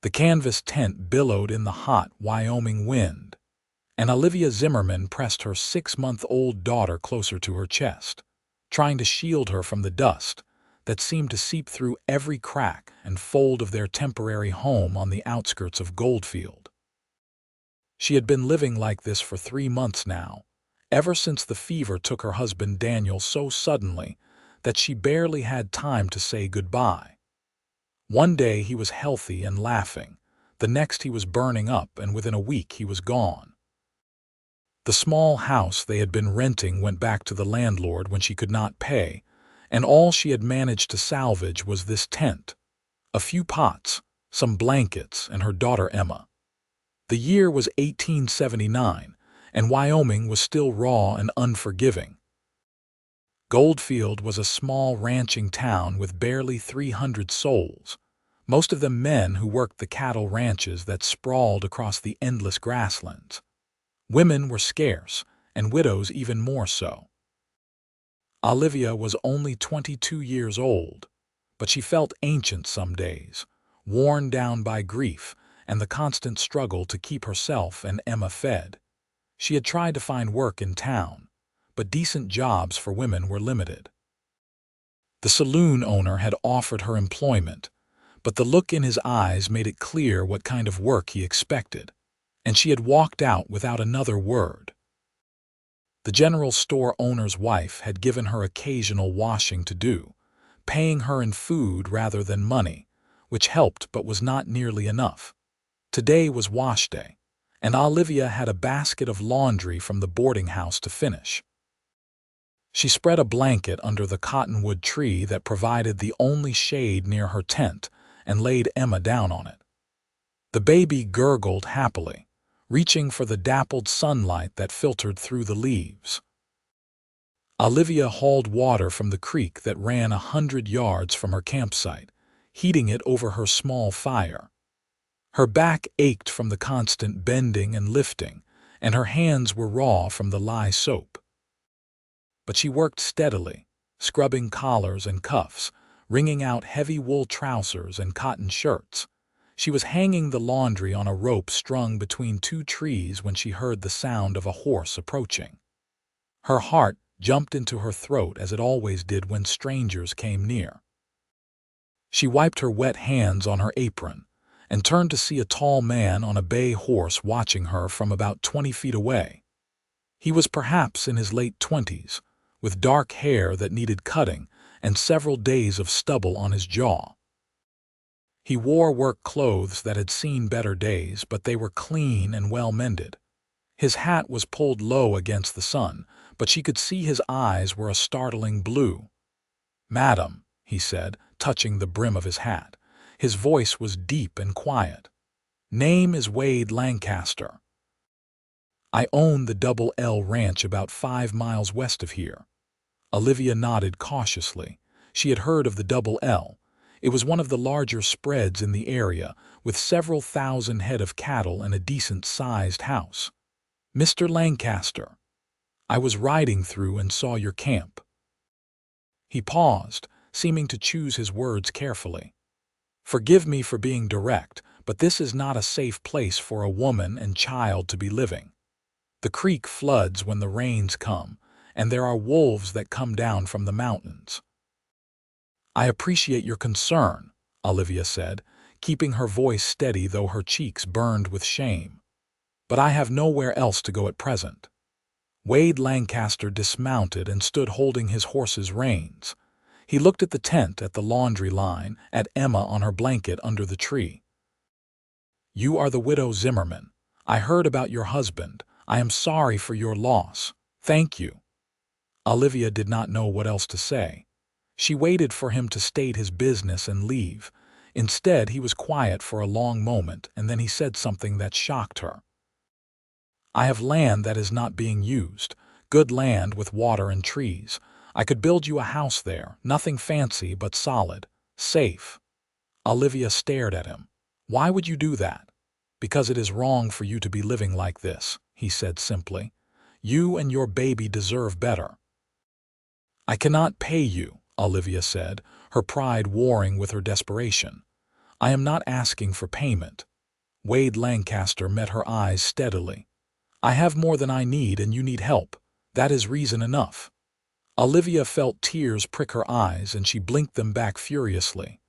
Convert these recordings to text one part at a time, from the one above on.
The canvas tent billowed in the hot Wyoming wind, and Olivia Zimmerman pressed her 6-month-old daughter closer to her chest, trying to shield her from the dust that seemed to seep through every crack and fold of their temporary home on the outskirts of Goldfield. She had been living like this for 3 months now, ever since the fever took her husband Daniel so suddenly that she barely had time to say goodbye. One day he was healthy and laughing, the next he was burning up, and within a week he was gone. The small house they had been renting went back to the landlord when she could not pay, and all she had managed to salvage was this tent, a few pots, some blankets, and her daughter Emma. The year was 1879, and Wyoming was still raw and unforgiving. Goldfield was a small ranching town with barely 300 souls, most of them men who worked the cattle ranches that sprawled across the endless grasslands. Women were scarce, and widows even more so. Olivia was only 22 years old, but she felt ancient some days, worn down by grief and the constant struggle to keep herself and Emma fed. She had tried to find work in town, but decent jobs for women were limited. The saloon owner had offered her employment, but the look in his eyes made it clear what kind of work he expected, and she had walked out without another word. The general store owner's wife had given her occasional washing to do, paying her in food rather than money, which helped but was not nearly enough. Today was wash day, and Olivia had a basket of laundry from the boarding house to finish. She spread a blanket under the cottonwood tree that provided the only shade near her tent and laid Emma down on it. The baby gurgled happily, reaching for the dappled sunlight that filtered through the leaves. Olivia hauled water from the creek that ran 100 yards from her campsite, heating it over her small fire. Her back ached from the constant bending and lifting, and her hands were raw from the lye soap. But she worked steadily, scrubbing collars and cuffs, wringing out heavy wool trousers and cotton shirts. She was hanging the laundry on a rope strung between 2 trees when she heard the sound of a horse approaching. Her heart jumped into her throat as it always did when strangers came near. She wiped her wet hands on her apron and turned to see a tall man on a bay horse watching her from about 20 feet away. He was perhaps in his late 20s, with dark hair that needed cutting and several days of stubble on his jaw. He wore work clothes that had seen better days, but they were clean and well-mended. His hat was pulled low against the sun, but she could see his eyes were a startling blue. "Madam," he said, touching the brim of his hat. His voice was deep and quiet. "Name is Wade Lancaster. I own the Double L Ranch about 5 miles west of here." Olivia nodded cautiously. She had heard of the Double L. It was one of the larger spreads in the area, with several thousand head of cattle and a decent-sized house. "Mr. Lancaster, I was riding through and saw your camp." He paused, seeming to choose his words carefully. "Forgive me for being direct, but this is not a safe place for a woman and child to be living. The creek floods when the rains come, and there are wolves that come down from the mountains." "I appreciate your concern," Olivia said, keeping her voice steady though her cheeks burned with shame. "But I have nowhere else to go at present." Wade Lancaster dismounted and stood holding his horse's reins. He looked at the tent, at the laundry line, at Emma on her blanket under the tree. "You are the widow Zimmerman. I heard about your husband. I am sorry for your loss. Thank you." Olivia did not know what else to say. She waited for him to state his business and leave. Instead, he was quiet for a long moment, and then he said something that shocked her. "I have land that is not being used, good land with water and trees. I could build you a house there, nothing fancy but solid, safe." Olivia stared at him. "Why would you do that?" "Because it is wrong for you to be living like this," he said simply. "You and your baby deserve better." "I cannot pay you," Olivia said, her pride warring with her desperation. I am not asking for payment. Wade Lancaster met her eyes steadily. I have more than I need and you need help. That is reason enough. Olivia felt tears prick her eyes and she blinked them back furiously.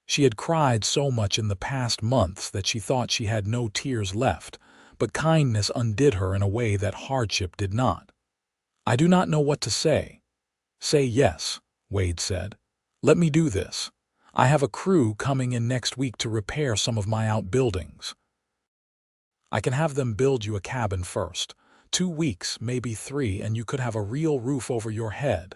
She had cried so much in the past months that she thought she had no tears left, but kindness undid her in a way that hardship did not. I do not know what to say. Say yes, Wade said. Let me do this. I have a crew coming in next week to repair some of my outbuildings. I can have them build you a cabin first. 2 weeks, maybe 3, and you could have a real roof over your head.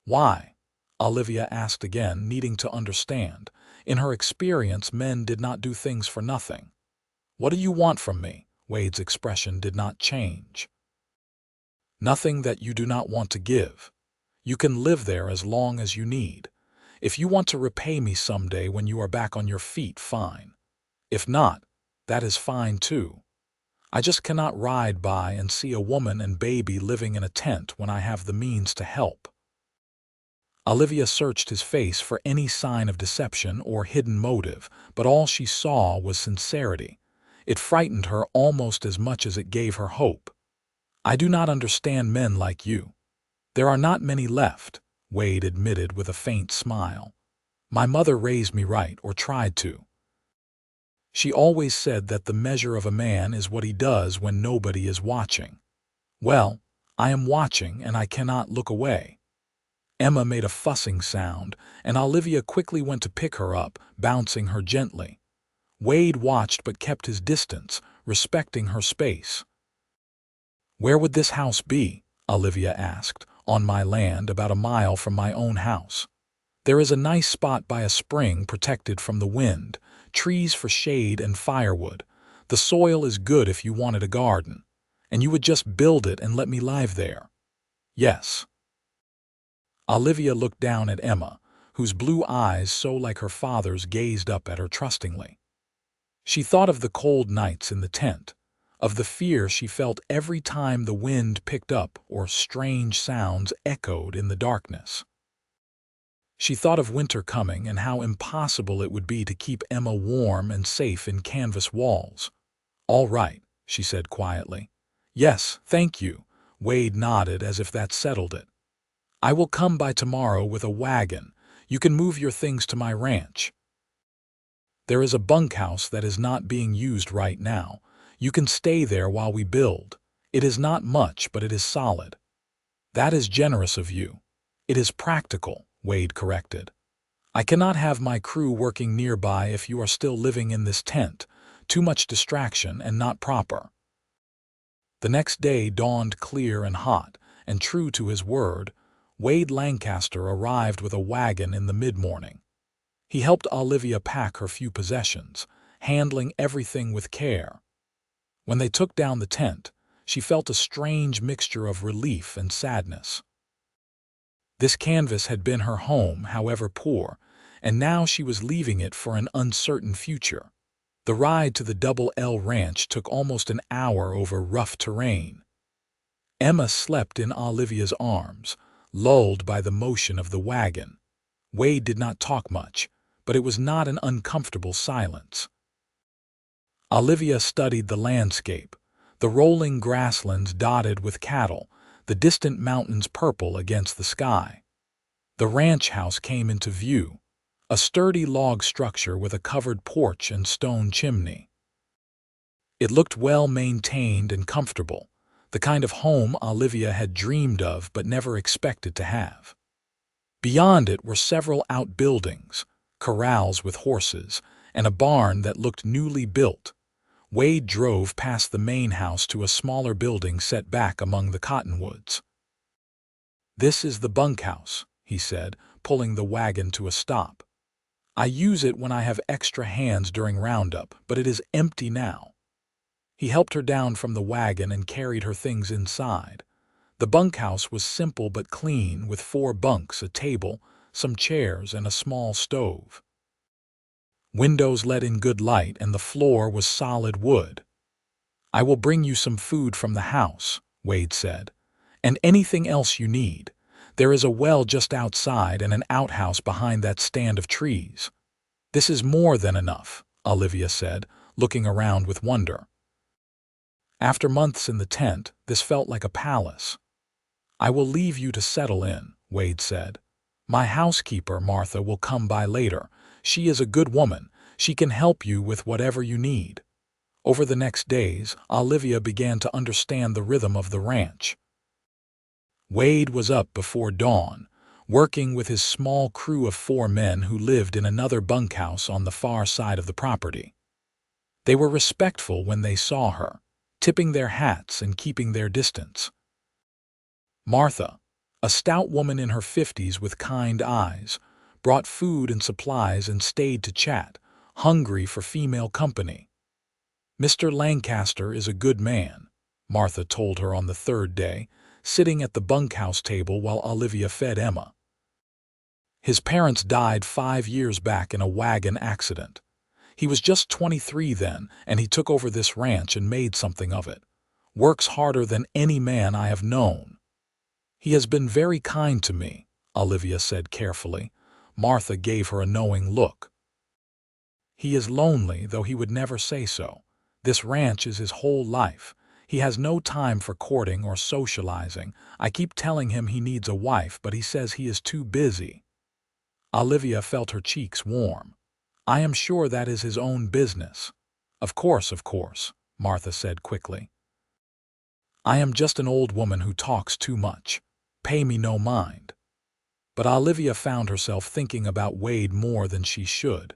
Why? Olivia asked again, needing to understand. In her experience, men did not do things for nothing. What do you want from me? Wade's expression did not change. Nothing that you do not want to give. You can live there as long as you need. If you want to repay me someday when you are back on your feet, fine. If not, that is fine too. I just cannot ride by and see a woman and baby living in a tent when I have the means to help. Olivia searched his face for any sign of deception or hidden motive, but all she saw was sincerity. It frightened her almost as much as it gave her hope. I do not understand men like you. There are not many left, Wade admitted with a faint smile. My mother raised me right, or tried to. She always said that the measure of a man is what he does when nobody is watching. Well, I am watching and I cannot look away. Emma made a fussing sound, and Olivia quickly went to pick her up, bouncing her gently. Wade watched but kept his distance, respecting her space. Where would this house be? Olivia asked. On my land, about a mile from my own house. There is a nice spot by a spring protected from the wind, trees for shade and firewood. The soil is good if you wanted a garden, and you would just build it and let me live there. Yes. Olivia looked down at Emma, whose blue eyes, so like her father's, gazed up at her trustingly. She thought of the cold nights in the tent, of the fear she felt every time the wind picked up or strange sounds echoed in the darkness. She thought of winter coming and how impossible it would be to keep Emma warm and safe in canvas walls. All right, she said quietly. Yes, thank you, Wade nodded as if that settled it. I will come by tomorrow with a wagon. You can move your things to my ranch. There is a bunkhouse that is not being used right now. You can stay there while we build. It is not much, but it is solid. That is generous of you. It is practical, Wade corrected. I cannot have my crew working nearby if you are still living in this tent. Too much distraction and not proper. The next day dawned clear and hot, and true to his word, Wade Lancaster arrived with a wagon in the mid-morning. He helped Olivia pack her few possessions, handling everything with care. When they took down the tent, she felt a strange mixture of relief and sadness. This canvas had been her home, however poor, and now she was leaving it for an uncertain future. The ride to the Double L Ranch took almost an hour over rough terrain. Emma slept in Olivia's arms, lulled by the motion of the wagon. Wade did not talk much, but it was not an uncomfortable silence. Olivia studied the landscape, the rolling grasslands dotted with cattle, the distant mountains purple against the sky. The ranch house came into view, a sturdy log structure with a covered porch and stone chimney. It looked well maintained and comfortable, the kind of home Olivia had dreamed of but never expected to have. Beyond it were several outbuildings, corrals with horses, and a barn that looked newly built. Wade drove past the main house to a smaller building set back among the cottonwoods. This is the bunkhouse, he said, pulling the wagon to a stop. I use it when I have extra hands during roundup, but it is empty now. He helped her down from the wagon and carried her things inside. The bunkhouse was simple but clean, with 4 bunks, a table, some chairs, and a small stove. Windows let in good light, and the floor was solid wood. I will bring you some food from the house, Wade said, and anything else you need. There is a well just outside and an outhouse behind that stand of trees. "This is more than enough," Olivia said, looking around with wonder. After months in the tent, this felt like a palace. "I will leave you to settle in," Wade said. "My housekeeper, Martha, will come by later. She is a good woman. She can help you with whatever you need." Over the next days, Olivia began to understand the rhythm of the ranch. Wade was up before dawn, working with his small crew of 4 men who lived in another bunkhouse on the far side of the property. They were respectful when they saw her, tipping their hats and keeping their distance. Martha, a stout woman in her 50s with kind eyes, brought food and supplies and stayed to chat, hungry for female company. "Mr. Lancaster is a good man," Martha told her on the third day, sitting at the bunkhouse table while Olivia fed Emma. "His parents died 5 years back in a wagon accident. He was just 23 then, and he took over this ranch and made something of it. Works harder than any man I have known. He has been very kind to me," Olivia said carefully. Martha gave her a knowing look. "He is lonely, though he would never say so. This ranch is his whole life. He has no time for courting or socializing. I keep telling him he needs a wife, but he says he is too busy." Olivia felt her cheeks warm. "I am sure that is his own business." Of course," Martha said quickly. "I am just an old woman who talks too much. Pay me no mind." But Olivia found herself thinking about Wade more than she should.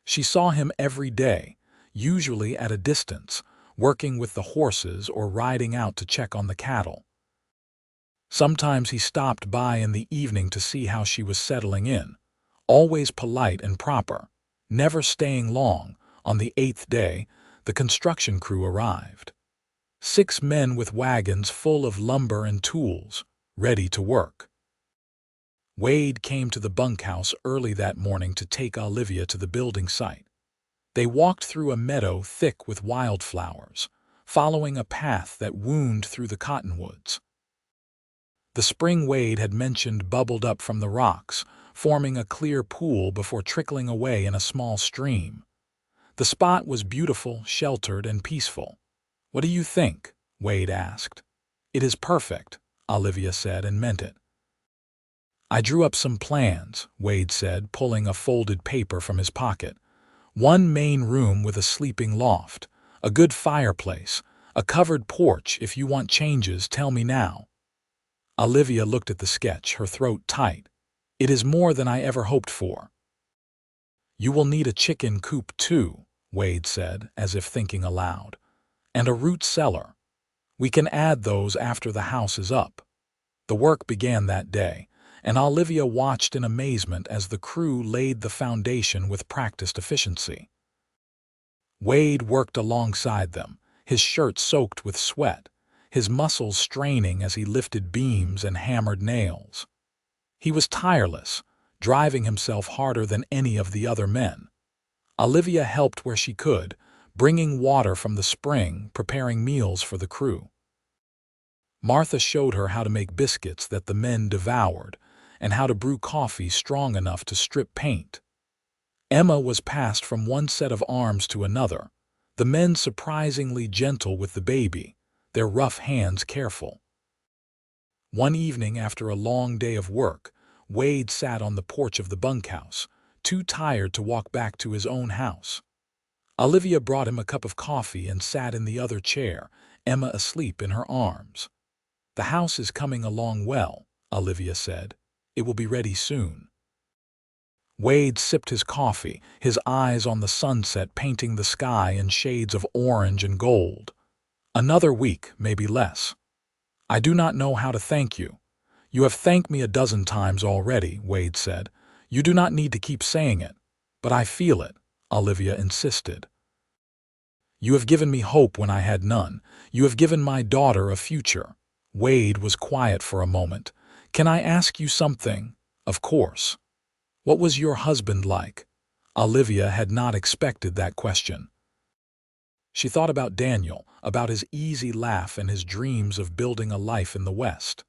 She saw him every day, usually at a distance, working with the horses or riding out to check on the cattle. Sometimes he stopped by in the evening to see how she was settling in, always polite and proper, never staying long. On the 8th day, the construction crew arrived. 6 men with wagons full of lumber and tools, ready to work. Wade came to the bunkhouse early that morning to take Olivia to the building site. They walked through a meadow thick with wildflowers, following a path that wound through the cottonwoods. The spring Wade had mentioned bubbled up from the rocks, forming a clear pool before trickling away in a small stream. The spot was beautiful, sheltered, and peaceful. "What do you think?" Wade asked. "It is perfect," Olivia said, and meant it. "I drew up some plans," Wade said, pulling a folded paper from his pocket. "One main room with a sleeping loft, a good fireplace, a covered porch. If you want changes, tell me now." Olivia looked at the sketch, her throat tight. "It is more than I ever hoped for." "You will need a chicken coop too," Wade said, as if thinking aloud, "and a root cellar. We can add those after the house is up." The work began that day, and Olivia watched in amazement as the crew laid the foundation with practiced efficiency. Wade worked alongside them, his shirt soaked with sweat, his muscles straining as he lifted beams and hammered nails. He was tireless, driving himself harder than any of the other men. Olivia helped where she could, bringing water from the spring, preparing meals for the crew. Martha showed her how to make biscuits that the men devoured, and how to brew coffee strong enough to strip paint. Emma was passed from one set of arms to another, the men surprisingly gentle with the baby, their rough hands careful. One evening after a long day of work, Wade sat on the porch of the bunkhouse, too tired to walk back to his own house. Olivia brought him a cup of coffee and sat in the other chair, Emma asleep in her arms. "The house is coming along well," Olivia said. "It will be ready soon." Wade sipped his coffee, his eyes on the sunset painting the sky in shades of orange and gold. "Another week, maybe less. I do not know how to thank you." "You have thanked me a dozen times already," Wade said. "You do not need to keep saying it." "But I feel it," Olivia insisted. "You have given me hope when I had none. You have given my daughter a future." Wade was quiet for a moment. "Can I ask you something?" "Of course." "What was your husband like?" Olivia had not expected that question. She thought about Daniel, about his easy laugh and his dreams of building a life in the West.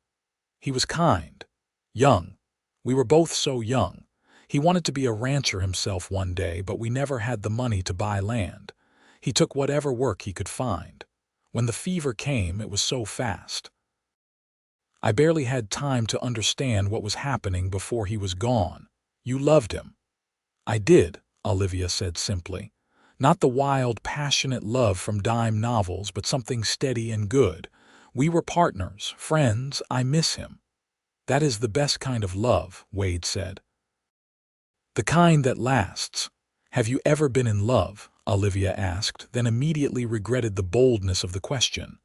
"He was kind. Young. We were both so young. He wanted to be a rancher himself one day, but we never had the money to buy land. He took whatever work he could find. When the fever came, it was so fast. I barely had time to understand what was happening before he was gone. You loved him. I did, Olivia said simply. Not the wild, passionate love from dime novels, but something steady and good. We were partners, friends. I miss him. That is the best kind of love, Wade said. The kind that lasts. Have you ever been in love? Olivia asked, then immediately regretted the boldness of the question.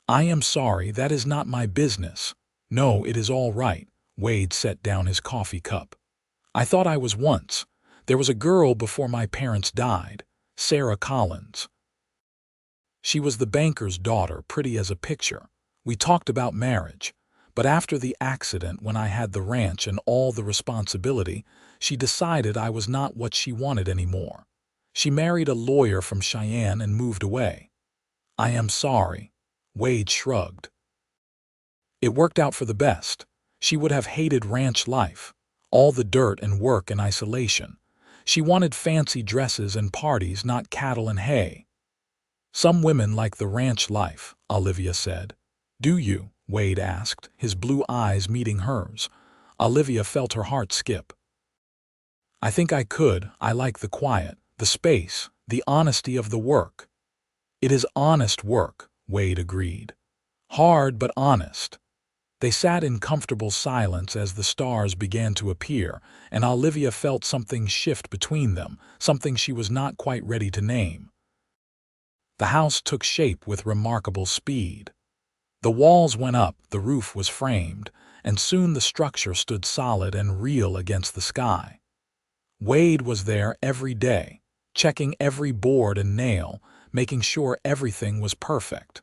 I am sorry, that is not my business. No, it is all right. Wade set down his coffee cup. I thought I was once. There was a girl before my parents died, Sarah Collins. She was the banker's daughter, pretty as a picture. We talked about marriage. But after the accident, when I had the ranch and all the responsibility, she decided I was not what she wanted anymore. She married a lawyer from Cheyenne and moved away. I am sorry. Wade shrugged. It worked out for the best. She would have hated ranch life, all the dirt and work and isolation. She wanted fancy dresses and parties, not cattle and hay. Some women like the ranch life, Olivia said. Do you? Wade asked, his blue eyes meeting hers. Olivia felt her heart skip. I think I could. I like the quiet, the space, the honesty of the work. It is honest work, Wade agreed. Hard but honest. They sat in comfortable silence as the stars began to appear, and Olivia felt something shift between them, something she was not quite ready to name. The house took shape with remarkable speed. The walls went up, the roof was framed, and soon the structure stood solid and real against the sky. Wade was there every day, checking every board and nail, making sure everything was perfect.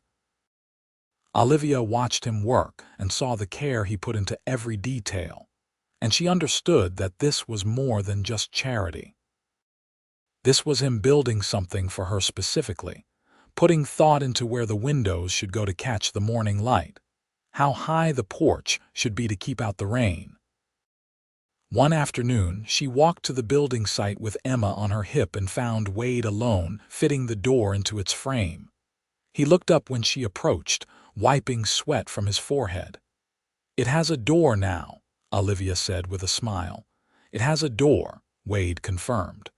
Olivia watched him work and saw the care he put into every detail, and she understood that this was more than just charity. This was him building something for her specifically, putting thought into where the windows should go to catch the morning light, how high the porch should be to keep out the rain. One afternoon, she walked to the building site with Emma on her hip and found Wade alone, fitting the door into its frame. He looked up when she approached, wiping sweat from his forehead. It has a door now, Olivia said with a smile. It has a door, Wade confirmed.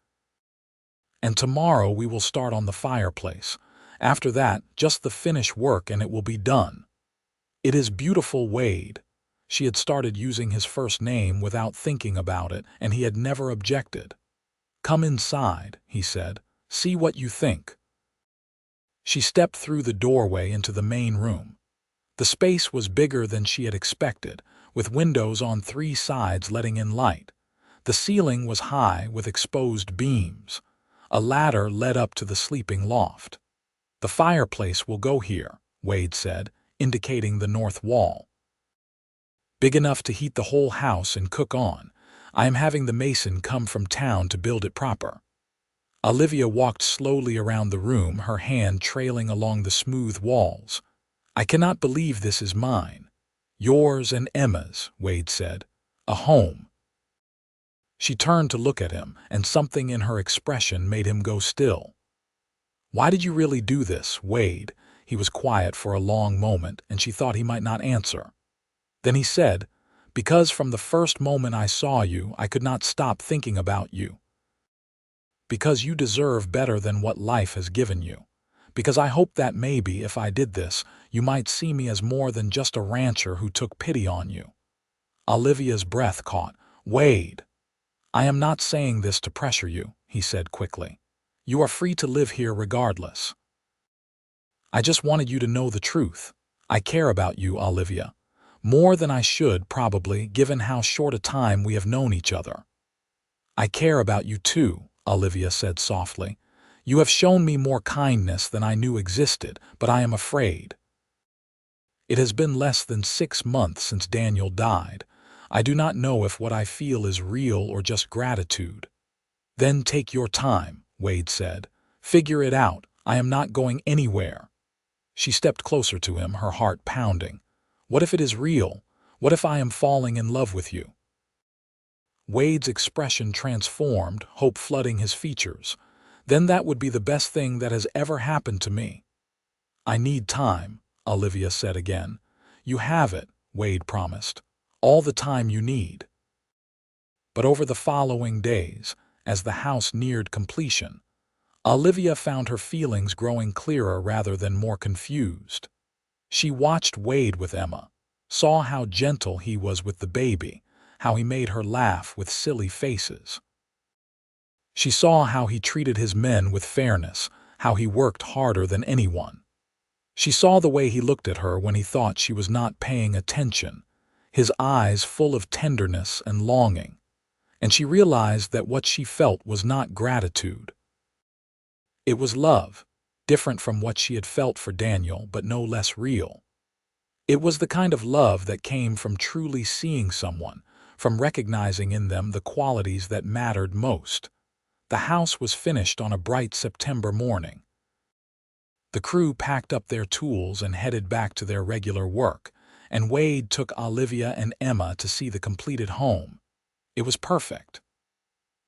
And tomorrow we will start on the fireplace. After that, just the finish work and it will be done. It is beautiful, Wade. She had started using his first name without thinking about it, and he had never objected. Come inside, he said. See what you think. She stepped through the doorway into the main room. The space was bigger than she had expected, with windows on 3 sides letting in light. The ceiling was high with exposed beams. A ladder led up to the sleeping loft. The fireplace will go here, Wade said, indicating the north wall. Big enough to heat the whole house and cook on. I am having the mason come from town to build it proper. Olivia walked slowly around the room, her hand trailing along the smooth walls. I cannot believe this is mine. Yours and Emma's, Wade said. A home. She turned to look at him, and something in her expression made him go still. Why did you really do this, Wade? He was quiet for a long moment, and she thought he might not answer. Then he said, because from the first moment I saw you, I could not stop thinking about you. Because you deserve better than what life has given you. Because I hoped that maybe, if I did this, you might see me as more than just a rancher who took pity on you. Olivia's breath caught. Wade. I am not saying this to pressure you, he said quickly. You are free to live here regardless. I just wanted you to know the truth. I care about you, Olivia. More than I should, probably, given how short a time we have known each other. I care about you too, Olivia said softly. You have shown me more kindness than I knew existed, but I am afraid. It has been less than 6 months since Daniel died. I do not know if what I feel is real or just gratitude. Then take your time, Wade said. Figure it out. I am not going anywhere. She stepped closer to him, her heart pounding. What if it is real? What if I am falling in love with you? Wade's expression transformed, hope flooding his features. Then that would be the best thing that has ever happened to me. I need time, Olivia said again. You have it, Wade promised. All the time you need. But over the following days, as the house neared completion, Olivia found her feelings growing clearer rather than more confused. She watched Wade with Emma, saw how gentle he was with the baby, how he made her laugh with silly faces. She saw how he treated his men with fairness, how he worked harder than anyone. She saw the way he looked at her when he thought she was not paying attention, his eyes full of tenderness and longing, and she realized that what she felt was not gratitude. It was love, different from what she had felt for Daniel, but no less real. It was the kind of love that came from truly seeing someone, from recognizing in them the qualities that mattered most. The house was finished on a bright September morning. The crew packed up their tools and headed back to their regular work, and Wade took Olivia and Emma to see the completed home. It was perfect.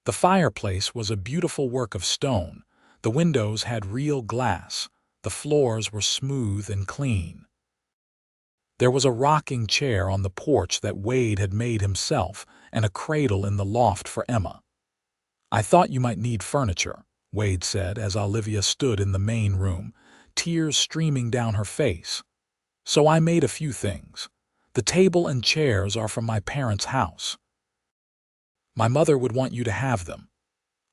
The fireplace was a beautiful work of stone. The windows had real glass. The floors were smooth and clean. There was a rocking chair on the porch that Wade had made himself, and a cradle in the loft for Emma. I thought you might need furniture, Wade said as Olivia stood in the main room, tears streaming down her face. So I made a few things. The table and chairs are from my parents' house. My mother would want you to have them.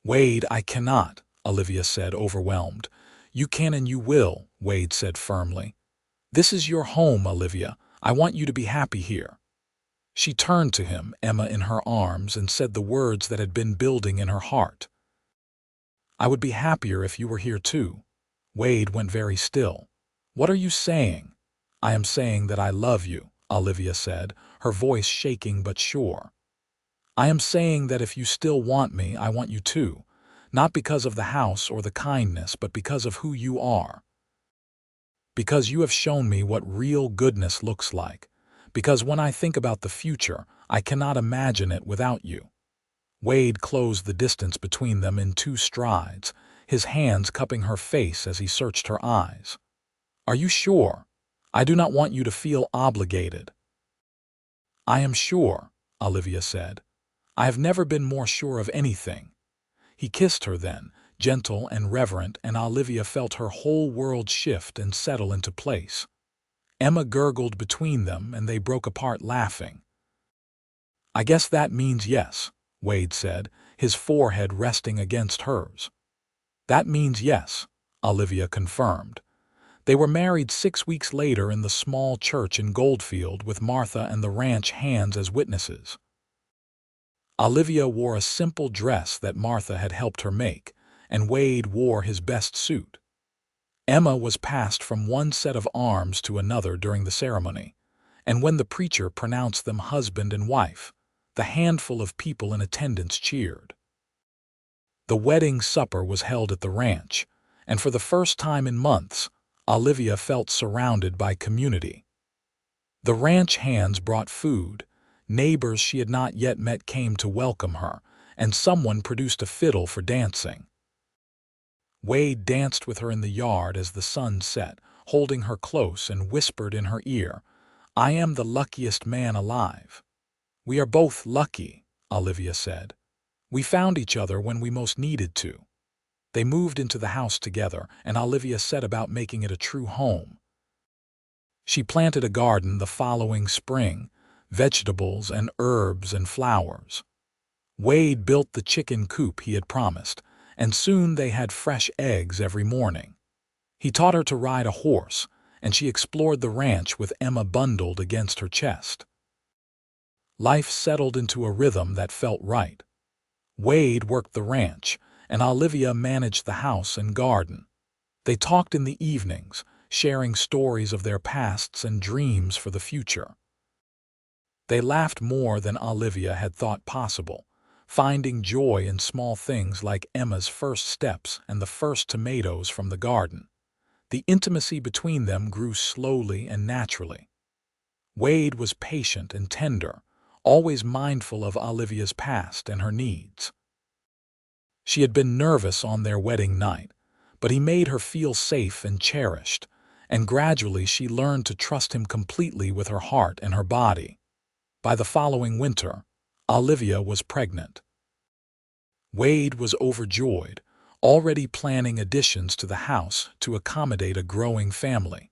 Wade, I cannot, Olivia said, overwhelmed. You can and you will, Wade said firmly. This is your home, Olivia. I want you to be happy here. She turned to him, Emma in her arms, and said the words that had been building in her heart. I would be happier if you were here too. Wade went very still. What are you saying? I am saying that I love you, Olivia said, her voice shaking but sure. I am saying that if you still want me, I want you too, not because of the house or the kindness, but because of who you are. Because you have shown me what real goodness looks like. Because when I think about the future, I cannot imagine it without you. Wade closed the distance between them in 2 strides, his hands cupping her face as he searched her eyes. Are you sure? I do not want you to feel obligated. I am sure, Olivia said. I have never been more sure of anything. He kissed her then, gentle and reverent, and Olivia felt her whole world shift and settle into place. Emma gurgled between them, and they broke apart laughing. I guess that means yes, Wade said, his forehead resting against hers. That means yes, Olivia confirmed. They were married 6 weeks later in the small church in Goldfield with Martha and the ranch hands as witnesses. Olivia wore a simple dress that Martha had helped her make, and Wade wore his best suit. Emma was passed from one set of arms to another during the ceremony, and when the preacher pronounced them husband and wife, the handful of people in attendance cheered. The wedding supper was held at the ranch, and for the first time in months, Olivia felt surrounded by community. The ranch hands brought food, neighbors she had not yet met came to welcome her, and someone produced a fiddle for dancing. Wade danced with her in the yard as the sun set, holding her close, and whispered in her ear, I am the luckiest man alive. We are both lucky, Olivia said. We found each other when we most needed to. They moved into the house together, and Olivia set about making it a true home. She planted a garden the following spring, vegetables and herbs and flowers. Wade built the chicken coop he had promised, and soon they had fresh eggs every morning. He taught her to ride a horse, and she explored the ranch with Emma bundled against her chest. Life settled into a rhythm that felt right. Wade worked the ranch, and Olivia managed the house and garden. They talked in the evenings, sharing stories of their pasts and dreams for the future. They laughed more than Olivia had thought possible, finding joy in small things like Emma's first steps and the first tomatoes from the garden. The intimacy between them grew slowly and naturally. Wade was patient and tender, always mindful of Olivia's past and her needs. She had been nervous on their wedding night, but he made her feel safe and cherished, and gradually she learned to trust him completely with her heart and her body. By the following winter, Olivia was pregnant. Wade was overjoyed, already planning additions to the house to accommodate a growing family.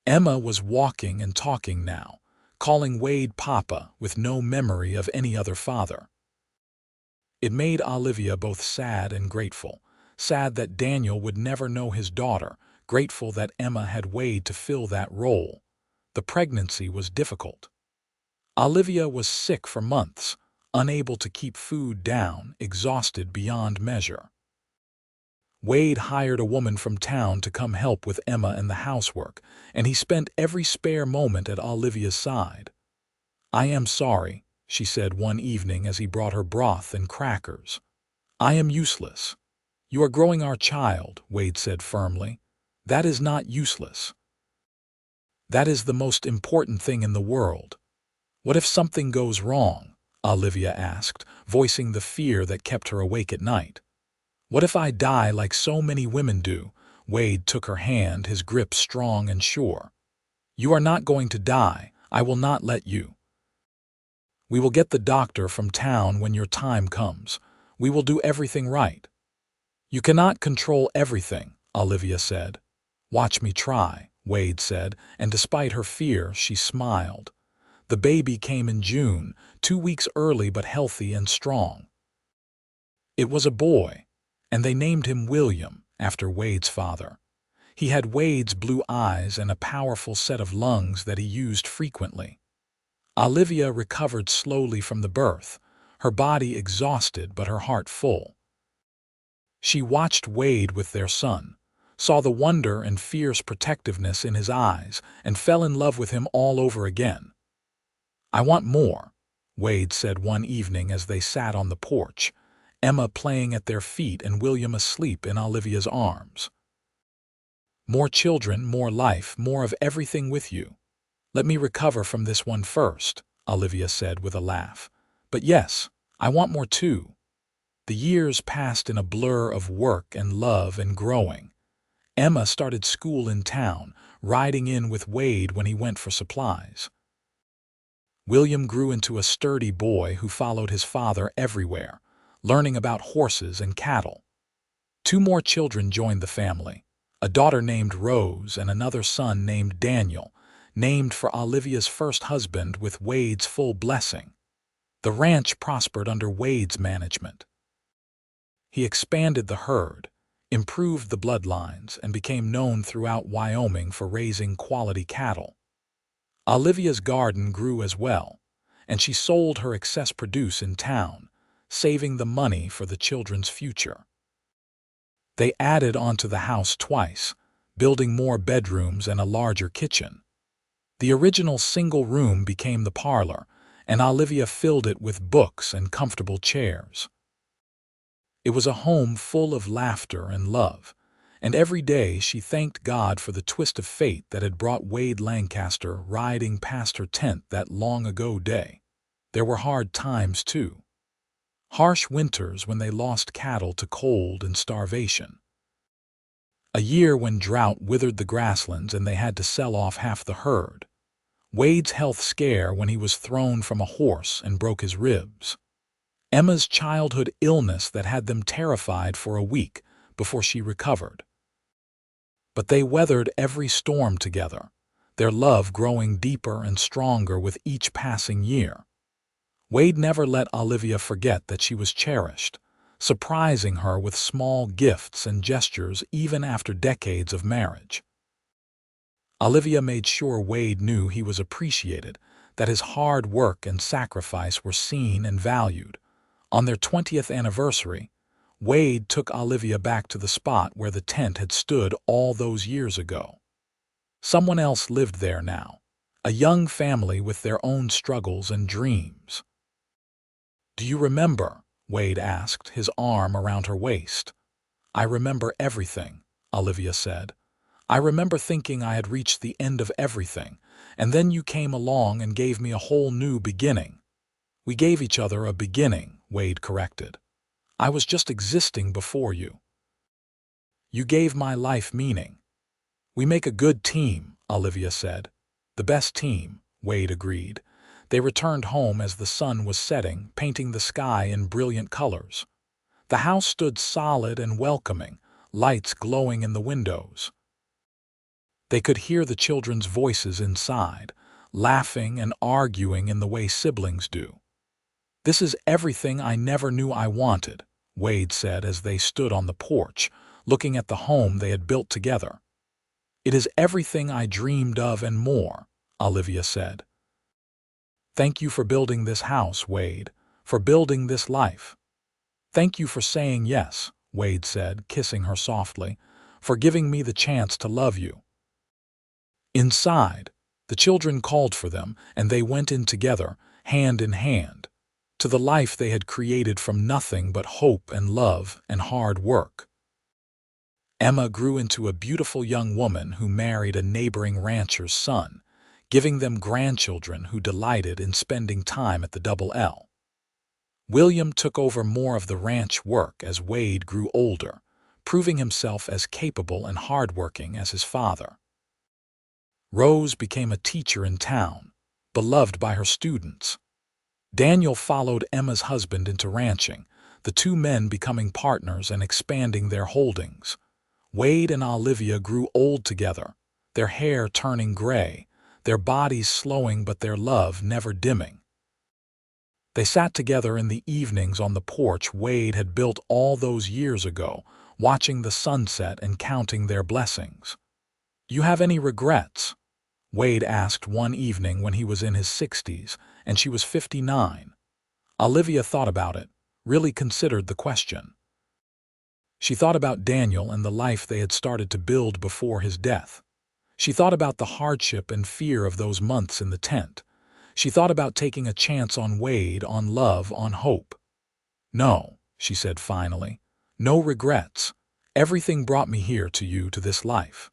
Emma was walking and talking now, calling Wade Papa with no memory of any other father. It made Olivia both sad and grateful, sad that Daniel would never know his daughter, grateful that Emma had Wade to fill that role. The pregnancy was difficult. Olivia was sick for months, unable to keep food down, exhausted beyond measure. Wade hired a woman from town to come help with Emma and the housework, and he spent every spare moment at Olivia's side. "I am sorry," she said one evening as he brought her broth and crackers. "I am useless." "You are growing our child," Wade said firmly. "That is not useless. That is the most important thing in the world." "What if something goes wrong?" Olivia asked, voicing the fear that kept her awake at night. "What if I die like so many women do?" Wade took her hand, his grip strong and sure. "You are not going to die. I will not let you. We will get the doctor from town when your time comes. We will do everything right." "You cannot control everything," Olivia said. "Watch me try," Wade said, and despite her fear, she smiled. The baby came in June, 2 weeks early but healthy and strong. It was a boy, and they named him William, after Wade's father. He had Wade's blue eyes and a powerful set of lungs that he used frequently. Olivia recovered slowly from the birth, her body exhausted but her heart full. She watched Wade with their son, saw the wonder and fierce protectiveness in his eyes, and fell in love with him all over again. "I want more," Wade said one evening as they sat on the porch, Emma playing at their feet and William asleep in Olivia's arms. "More children, more life, more of everything with you. Let me recover from this one first," Olivia said with a laugh. "But yes, I want more too." The years passed in a blur of work and love and growing. Emma started school in town, riding in with Wade when he went for supplies. William grew into a sturdy boy who followed his father everywhere, learning about horses and cattle. 2 more children joined the family, a daughter named Rose and another son named Daniel, named for Olivia's first husband with Wade's full blessing. The ranch prospered under Wade's management. He expanded the herd, improved the bloodlines, and became known throughout Wyoming for raising quality cattle. Olivia's garden grew as well, and she sold her excess produce in town, saving the money for the children's future. They added onto the house twice, building more bedrooms and a larger kitchen. The original single room became the parlor, and Olivia filled it with books and comfortable chairs. It was a home full of laughter and love, and every day she thanked God for the twist of fate that had brought Wade Lancaster riding past her tent that long-ago day. There were hard times, too. Harsh winters when they lost cattle to cold and starvation. A year when drought withered the grasslands and they had to sell off half the herd. Wade's health scare when he was thrown from a horse and broke his ribs. Emma's childhood illness that had them terrified for a week before she recovered. But they weathered every storm together, their love growing deeper and stronger with each passing year. Wade never let Olivia forget that she was cherished, surprising her with small gifts and gestures even after decades of marriage. Olivia made sure Wade knew he was appreciated, that his hard work and sacrifice were seen and valued. On their 20th anniversary, Wade took Olivia back to the spot where the tent had stood all those years ago. Someone else lived there now, a young family with their own struggles and dreams. "Do you remember?" Wade asked, his arm around her waist. "I remember everything," Olivia said. "I remember thinking I had reached the end of everything, and then you came along and gave me a whole new beginning." We gave each other a beginning, Wade corrected. I was just existing before you. You gave my life meaning. We make a good team, Olivia said. The best team, Wade agreed. They returned home as the sun was setting, painting the sky in brilliant colors. The house stood solid and welcoming, lights glowing in the windows. They could hear the children's voices inside, laughing and arguing in the way siblings do. This is everything I never knew I wanted, Wade said as they stood on the porch, looking at the home they had built together. It is everything I dreamed of and more, Olivia said. Thank you for building this house, Wade, for building this life. Thank you for saying yes, Wade said, kissing her softly, for giving me the chance to love you. Inside, the children called for them, and they went in together, hand in hand, to the life they had created from nothing but hope and love and hard work. Emma grew into a beautiful young woman who married a neighboring rancher's son, giving them grandchildren who delighted in spending time at the Double L. William took over more of the ranch work as Wade grew older, proving himself as capable and hardworking as his father. Rose became a teacher in town, beloved by her students. Daniel followed Emma's husband into ranching, the two men becoming partners and expanding their holdings. Wade and Olivia grew old together, their hair turning gray, their bodies slowing but their love never dimming. They sat together in the evenings on the porch Wade had built all those years ago, watching the sunset and counting their blessings. "You have any regrets?" Wade asked one evening when he was in his 60s and she was 59. Olivia thought about it, really considered the question. She thought about Daniel and the life they had started to build before his death. She thought about the hardship and fear of those months in the tent. She thought about taking a chance on Wade, on love, on hope. "No," she said finally. "No regrets. Everything brought me here to you, to this life."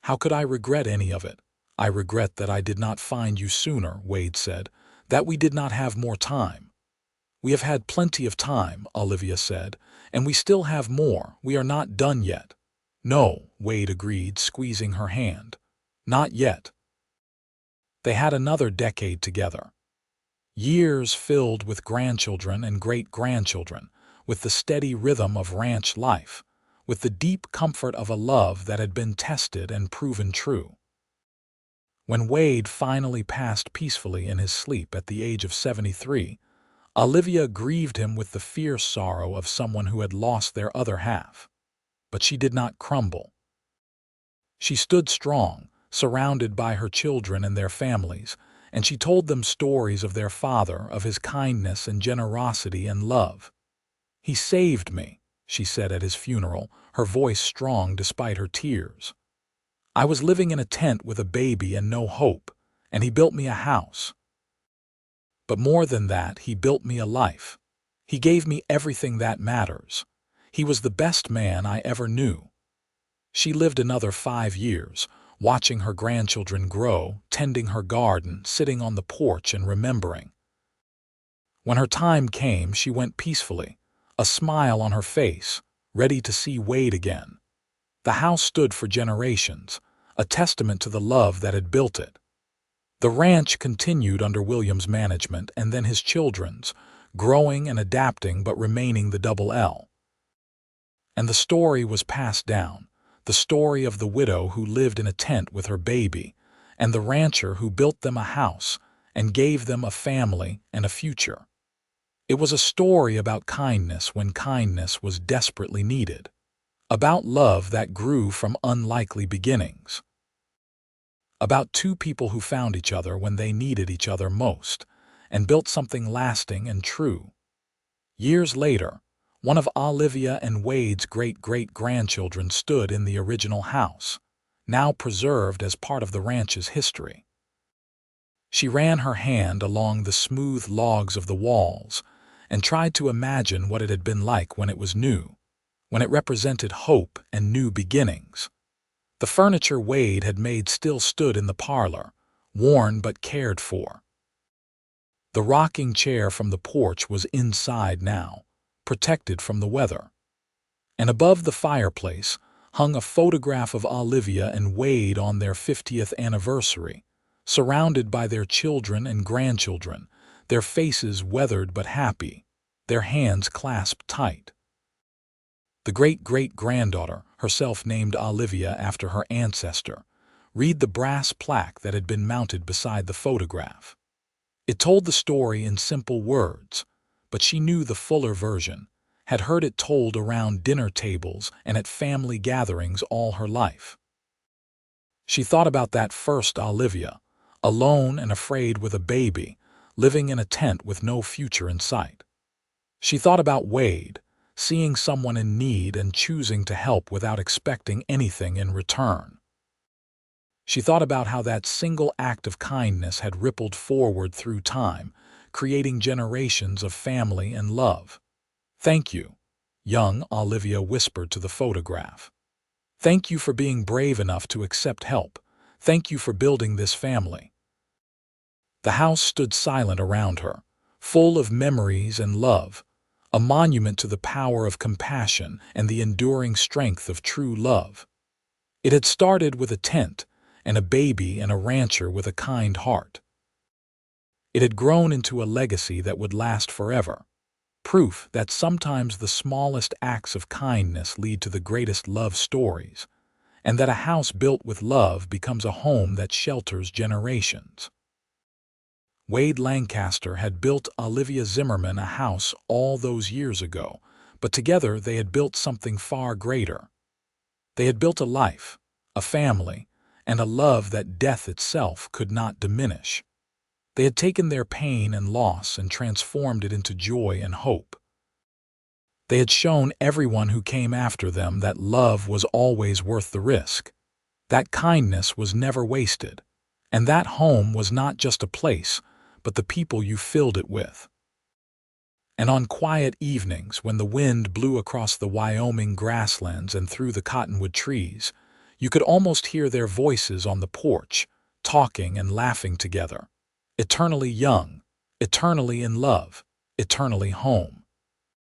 "How could I regret any of it? I regret that I did not find you sooner," Wade said, "that we did not have more time." "We have had plenty of time," Olivia said, "and we still have more. We are not done yet." "No," Wade agreed, squeezing her hand. "Not yet." They had another decade together. Years filled with grandchildren and great-grandchildren, with the steady rhythm of ranch life, with the deep comfort of a love that had been tested and proven true. When Wade finally passed peacefully in his sleep at the age of 73, Olivia grieved him with the fierce sorrow of someone who had lost their other half. But she did not crumble. She stood strong, surrounded by her children and their families, and she told them stories of their father, of his kindness and generosity and love. "He saved me," she said at his funeral, her voice strong despite her tears. "I was living in a tent with a baby and no hope, and he built me a house. But more than that, he built me a life. He gave me everything that matters. He was the best man I ever knew." She lived another 5 years, watching her grandchildren grow, tending her garden, sitting on the porch and remembering. When her time came, she went peacefully, a smile on her face, ready to see Wade again. The house stood for generations, a testament to the love that had built it. The ranch continued under William's management and then his children's, growing and adapting but remaining the Double L. And the story was passed down, the story of the widow who lived in a tent with her baby, and the rancher who built them a house and gave them a family and a future. It was a story about kindness when kindness was desperately needed, about love that grew from unlikely beginnings, about two people who found each other when they needed each other most and built something lasting and true. Years later, one of Olivia and Wade's great-great-grandchildren stood in the original house, now preserved as part of the ranch's history. She ran her hand along the smooth logs of the walls and tried to imagine what it had been like when it was new, when it represented hope and new beginnings. The furniture Wade had made still stood in the parlor, worn but cared for. The rocking chair from the porch was inside now, protected from the weather. And above the fireplace hung a photograph of Olivia and Wade on their 50th anniversary, surrounded by their children and grandchildren, their faces weathered but happy, their hands clasped tight. The great-great-granddaughter, herself named Olivia after her ancestor, read the brass plaque that had been mounted beside the photograph. It told the story in simple words, but she knew the fuller version, had heard it told around dinner tables and at family gatherings all her life. She thought about that first Olivia, alone and afraid with a baby, living in a tent with no future in sight. She thought about Wade, seeing someone in need and choosing to help without expecting anything in return. She thought about how that single act of kindness had rippled forward through time, creating generations of family and love. "Thank you," young Olivia whispered to the photograph. "Thank you for being brave enough to accept help. Thank you for building this family." The house stood silent around her, full of memories and love, a monument to the power of compassion and the enduring strength of true love. It had started with a tent, and a baby and a rancher with a kind heart. It had grown into a legacy that would last forever, proof that sometimes the smallest acts of kindness lead to the greatest love stories, and that a house built with love becomes a home that shelters generations. Wade Lancaster had built Olivia Zimmerman a house all those years ago, but together they had built something far greater. They had built a life, a family, and a love that death itself could not diminish. They had taken their pain and loss and transformed it into joy and hope. They had shown everyone who came after them that love was always worth the risk, that kindness was never wasted, and that home was not just a place, but the people you filled it with. And on quiet evenings, when the wind blew across the Wyoming grasslands and through the cottonwood trees, you could almost hear their voices on the porch, talking and laughing together. Eternally young, eternally in love, eternally home.